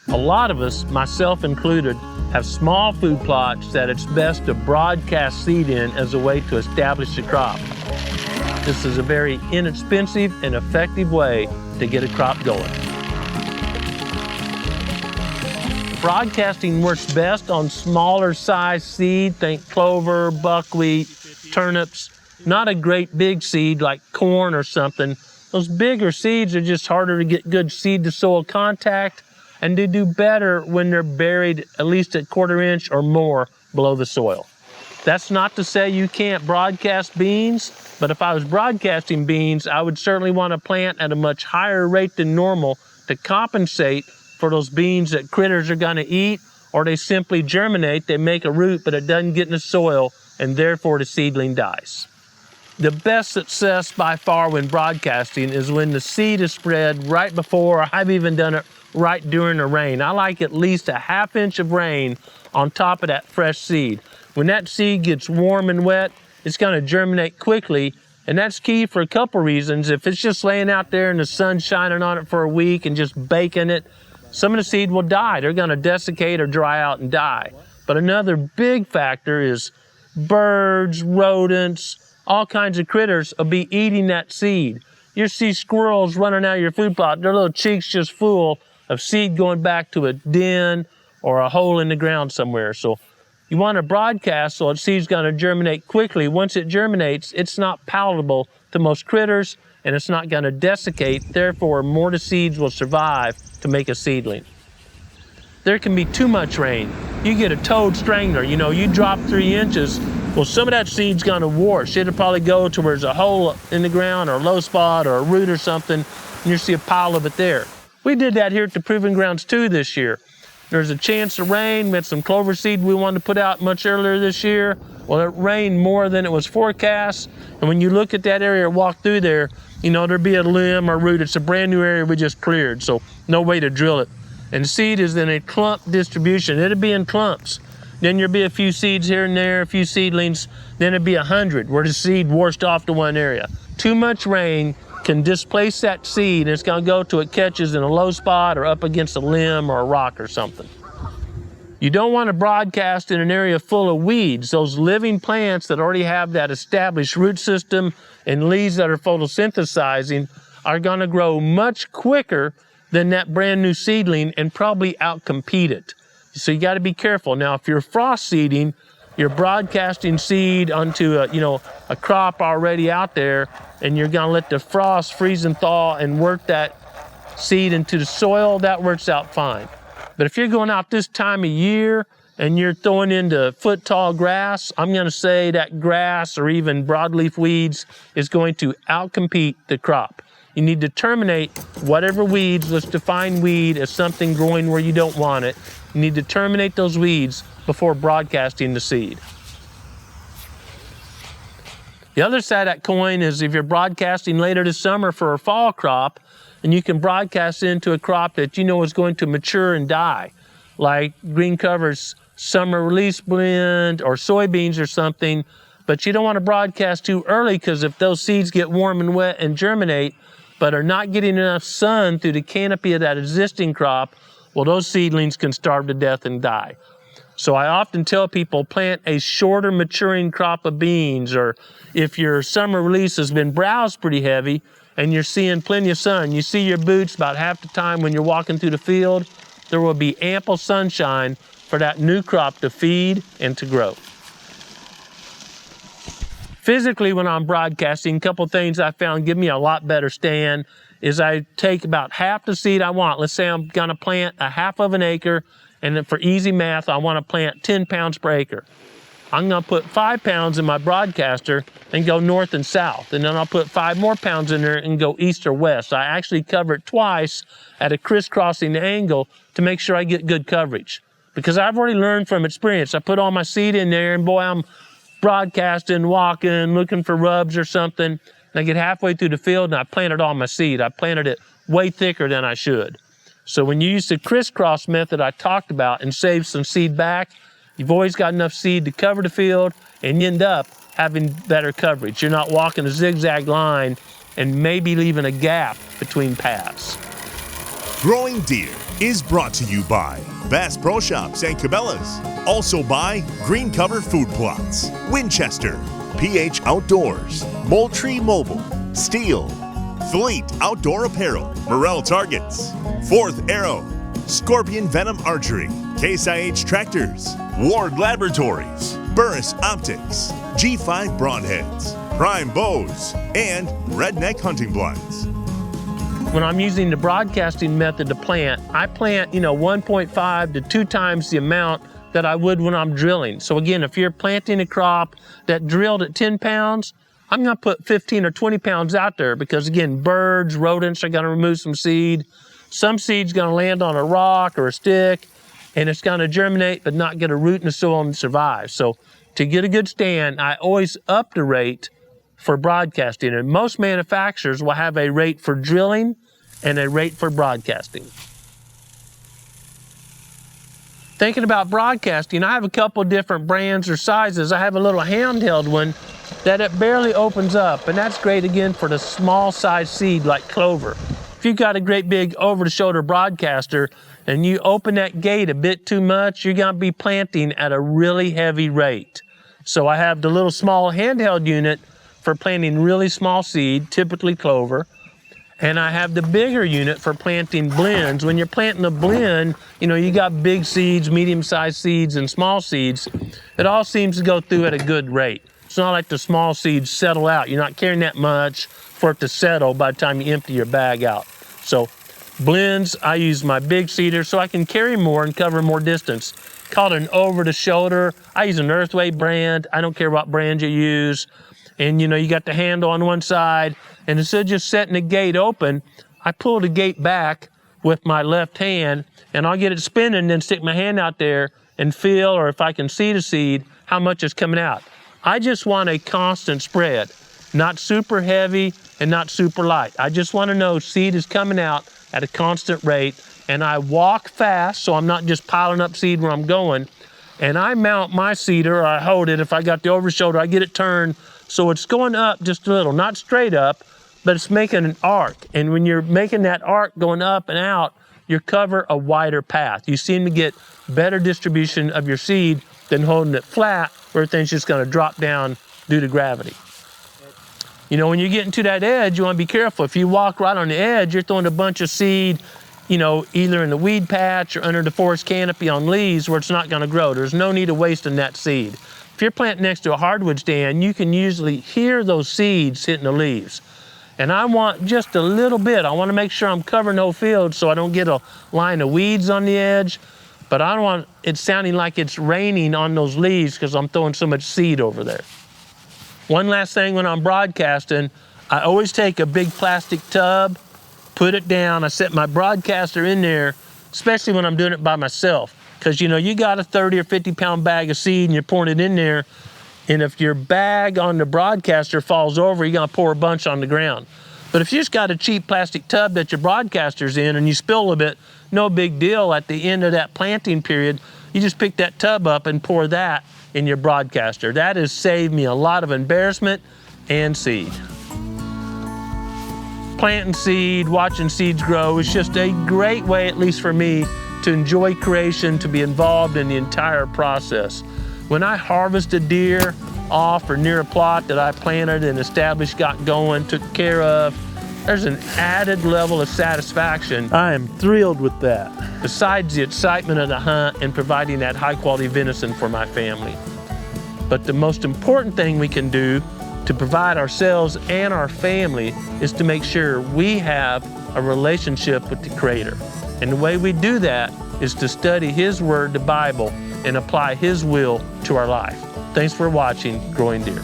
A lot of us, myself included, have small food plots that it's best to broadcast seed in as a way to establish the crop. This is a very inexpensive and effective way to get a crop going. Broadcasting works best on smaller size seed, think clover, buckwheat, turnips, not a great big seed like corn or something. Those bigger seeds are just harder to get good seed to soil contact, and they do better when they're buried at least a 1/4 inch or more below the soil. That's not to say you can't broadcast beans, but if I was broadcasting beans, I would certainly want to plant at a much higher rate than normal to compensate for those beans that critters are going to eat, or they simply germinate, they make a root, but it doesn't get in the soil, and therefore the seedling dies. The best success by far when broadcasting is when the seed is spread right before, or I've even done it right during the rain. I like at least a 1/2 inch of rain on top of that fresh seed. When that seed gets warm and wet, it's going to germinate quickly, and that's key for a couple reasons. If it's just laying out there and the sun's shining on it for a week and just baking it, some of the seed will die. They're going to desiccate or dry out and die. But another big factor is birds, rodents, all kinds of critters will be eating that seed. You see squirrels running out of your food plot, their little cheeks just full of seed going back to a den or a hole in the ground somewhere. So you want to broadcast so the seed's going to germinate quickly. Once it germinates, it's not palatable to most critters, and it's not going to desiccate. Therefore, more of the seeds will survive to make a seedling. There can be too much rain. You get a toad strangler, you drop 3 inches, well, some of that seed's going to wash. It'll probably go to where there's a hole in the ground or a low spot or a root or something, and you'll see a pile of it there. We did that here at the Proving Grounds too this year. There's a chance of rain. We had some clover seed we wanted to put out much earlier this year. Well, it rained more than it was forecast. And when you look at that area or walk through there, there'd be a limb or root. It's a brand new area we just cleared, so no way to drill it. And seed is in a clump distribution. It'll be in clumps. Then there'll be a few seeds here and there, a few seedlings. Then it'll be 100 where the seed washed off to one area. Too much rain can displace that seed, and it's going to go till it catches in a low spot or up against a limb or a rock or something. You don't want to broadcast in an area full of weeds. Those living plants that already have that established root system and leaves that are photosynthesizing are going to grow much quicker than that brand new seedling and probably outcompete it. So you got to be careful. Now, if you're frost seeding, you're broadcasting seed onto a crop already out there, and you're going to let the frost freeze and thaw and work that seed into the soil. That works out fine. But if you're going out this time of year and you're throwing into foot-tall grass, I'm going to say that grass or even broadleaf weeds is going to outcompete the crop. You need to terminate whatever weeds. Let's define weed as something growing where you don't want it. You need to terminate those weeds before broadcasting the seed. The other side of that coin is if you're broadcasting later this summer for a fall crop, and you can broadcast into a crop that is going to mature and die, like green cover's summer release blend or soybeans or something, but you don't want to broadcast too early, because if those seeds get warm and wet and germinate, but are not getting enough sun through the canopy of that existing crop, well, those seedlings can starve to death and die. So I often tell people, plant a shorter maturing crop of beans, or if your summer release has been browsed pretty heavy and you're seeing plenty of sun, you see your boots about half the time when you're walking through the field, there will be ample sunshine for that new crop to feed and to grow. Physically, when I'm broadcasting, a couple things I found give me a lot better stand is I take about half the seed I want. Let's say I'm going to plant a 1/2 acre, and then for easy math, I want to plant 10 pounds per acre. I'm going to put 5 pounds in my broadcaster and go north and south, and then I'll put 5 more pounds in there and go east or west. I actually cover it twice at a crisscrossing angle to make sure I get good coverage, because I've already learned from experience. I put all my seed in there, and boy, I'm broadcasting, walking, looking for rubs or something, and I get halfway through the field and I planted all my seed. I planted it way thicker than I should. So when you use the crisscross method I talked about and save some seed back, you've always got enough seed to cover the field, and you end up having better coverage. You're not walking a zigzag line and maybe leaving a gap between paths. Growing Deer is brought to you by Bass Pro Shops and Cabela's. Also by Green Cover Food Plots, Winchester, PH Outdoors, Moultrie Mobile, Steel, Fleet Outdoor Apparel, Morel Targets, Fourth Arrow, Scorpion Venom Archery, Case IH Tractors, Ward Laboratories, Burris Optics, G5 Broadheads, Prime Bows, and Redneck Hunting Blinds. When I'm using the broadcasting method to plant, I plant, 1.5 to 2 times the amount that I would when I'm drilling. So again, if you're planting a crop that drilled at 10 pounds, I'm gonna put 15 or 20 pounds out there because again, birds, rodents are gonna remove some seed. Some seed's gonna land on a rock or a stick and it's gonna germinate but not get a root in the soil and survive. So to get a good stand, I always up the rate for broadcasting. And most manufacturers will have a rate for drilling and a rate for broadcasting. Thinking about broadcasting, I have a couple different brands or sizes. I have a little handheld one that it barely opens up, and that's great again for the small size seed like clover. If you've got a great big over-the-shoulder broadcaster and you open that gate a bit too much, you're gonna be planting at a really heavy rate. So I have the little small handheld unit for planting really small seed, typically clover. And I have the bigger unit for planting blends. When you're planting a blend, you got big seeds, medium-sized seeds, and small seeds. It all seems to go through at a good rate. It's not like the small seeds settle out. You're not carrying that much for it to settle by the time you empty your bag out. So blends, I use my big seeder so I can carry more and cover more distance. Called an over-the-shoulder. I use an Earthway brand. I don't care what brand you use. And you got the handle on one side, and instead of just setting the gate open, I pull the gate back with my left hand, and I'll get it spinning, and then stick my hand out there and feel, or if I can see the seed, how much is coming out. I just want a constant spread, not super heavy and not super light. I just want to know seed is coming out at a constant rate, and I walk fast, so I'm not just piling up seed where I'm going, and I mount my seeder, or I hold it. If I got the over shoulder, I get it turned so it's going up just a little, not straight up, but it's making an arc. And when you're making that arc going up and out, you cover a wider path. You seem to get better distribution of your seed than holding it flat where everything's just gonna drop down due to gravity. When you're getting to that edge, you wanna be careful. If you walk right on the edge, you're throwing a bunch of seed, either in the weed patch or under the forest canopy on leaves where it's not gonna grow. There's no need of wasting that seed. If you're planting next to a hardwood stand, you can usually hear those seeds hitting the leaves. And I want just a little bit. I want to make sure I'm covering the whole field so I don't get a line of weeds on the edge, but I don't want it sounding like it's raining on those leaves because I'm throwing so much seed over there. One last thing when I'm broadcasting, I always take a big plastic tub, put it down, I set my broadcaster in there, especially when I'm doing it by myself. Because you got a 30 or 50 pound bag of seed and you're pouring it in there, and if your bag on the broadcaster falls over, you're gonna pour a bunch on the ground. But if you just got a cheap plastic tub that your broadcaster's in and you spill a little bit, no big deal. At the end of that planting period, you just pick that tub up and pour that in your broadcaster. That has saved me a lot of embarrassment and seed. Planting seed, watching seeds grow is just a great way, at least for me, to enjoy creation, to be involved in the entire process. When I harvest a deer off or near a plot that I planted and established, got going, took care of, there's an added level of satisfaction. I am thrilled with that. Besides the excitement of the hunt and providing that high quality venison for my family. But the most important thing we can do to provide ourselves and our family is to make sure we have a relationship with the Creator. And the way we do that is to study His Word, the Bible, and apply His will to our life. Thanks for watching Growing Deer.